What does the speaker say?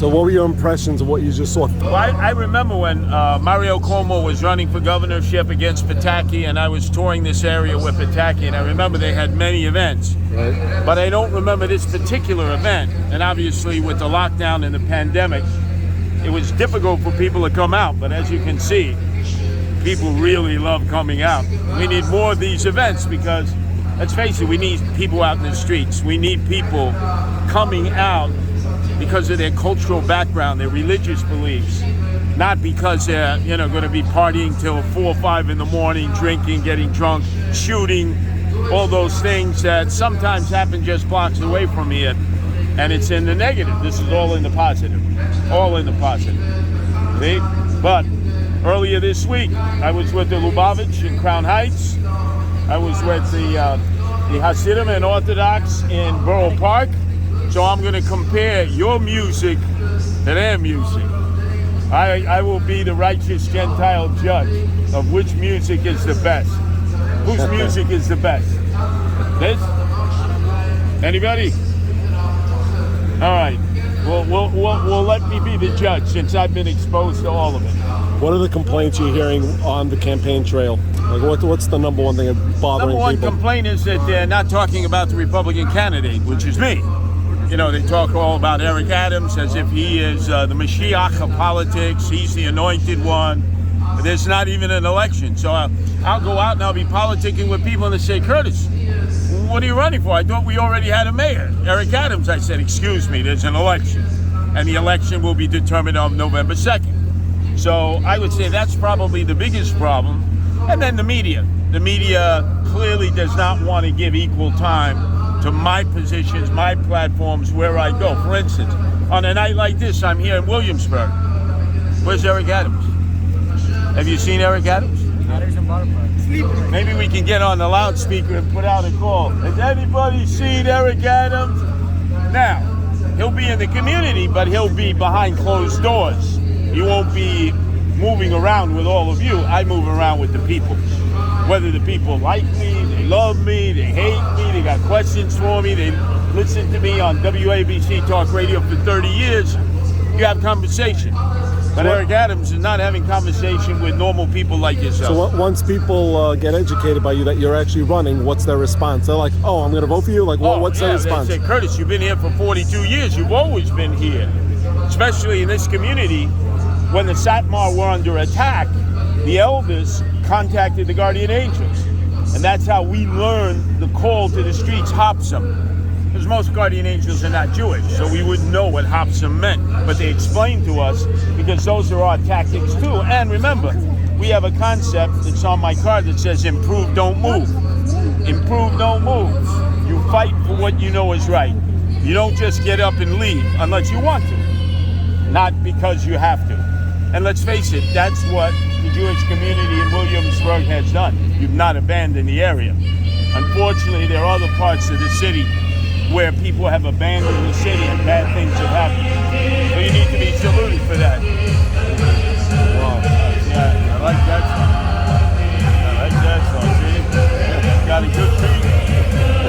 So what were your impressions of what you just saw? Well, I remember when Mario Cuomo was running for governorship against Pataki, and I was touring this area with Pataki, and I remember they had many events. Right. But I don't remember this particular event. And obviously with the lockdown and the pandemic, it was difficult for people to come out. But as you can see, people really love coming out. We need more of these events because, let's face it, we need people out in the streets. We need people coming out because of their cultural background, their religious beliefs, not because they're going to be partying till 4 or 5 in the morning, drinking, getting drunk, shooting, all those things that sometimes happen just blocks away from here. And it's in the negative. This is all in the positive. All in the positive. See? But earlier this week, I was with the Lubavitch in Crown Heights. I was with the Hasidim and Orthodox in Borough Park. So I'm going to compare your music to their music. I will be the righteous Gentile judge of which music is the best. Whose music is the best? This? Anybody? All right. Well, let me be the judge since I've been exposed to all of it. What are the complaints you're hearing on the campaign trail? Like, what's the number one thing bothering people? Number one complaint is that they're not talking about the Republican candidate, which is me. They talk all about Eric Adams as if he is the Moshiach of politics. He's the anointed one. But there's not even an election. So I'll go out and I'll be politicking with people and they say, Curtis, what are you running for? I thought we already had a mayor. Eric Adams. I said, excuse me, there's an election. And the election will be determined on November 2nd. So I would say that's probably the biggest problem. And then the media. The media clearly does not want to give equal time to my positions, my platforms, where I go. For instance, on a night like this, I'm here in Williamsburg. Where's Eric Adams? Have you seen Eric Adams? Maybe we can get on the loudspeaker and put out a call. Has anybody seen Eric Adams? Now, he'll be in the community, but he'll be behind closed doors. He won't be moving around with all of you. I move around with the people. Whether the people like me, they love me, they hate me, they got questions for me, they listen to me on WABC Talk Radio for 30 years, you have conversation. But Eric Adams is not having conversation with normal people like yourself. So once people get educated by you that you're actually running, what's their response? They're like, oh, I'm going to vote for you? Like, what's their response? They say, Curtis, you've been here for 42 years. You've always been here. Especially in this community, when the Satmar were under attack, the elders contacted the guardian angels. And that's how we learned the call to the streets, Hopsam. Because most guardian angels are not Jewish, so we wouldn't know what Hopsam meant. But they explained to us because those are our tactics too. And remember, we have a concept that's on my card that says improve, don't move. Improve, don't move. You fight for what you know is right. You don't just get up and leave unless you want to. Not because you have to. And let's face it, that's what the Jewish community in Williamsburg has done. You've not abandoned the area. Unfortunately, there are other parts of the city where people have abandoned the city and bad things have happened. So you need to be saluted for that. Wow. Yeah, I like that song. I like that song, see? Got a good beat.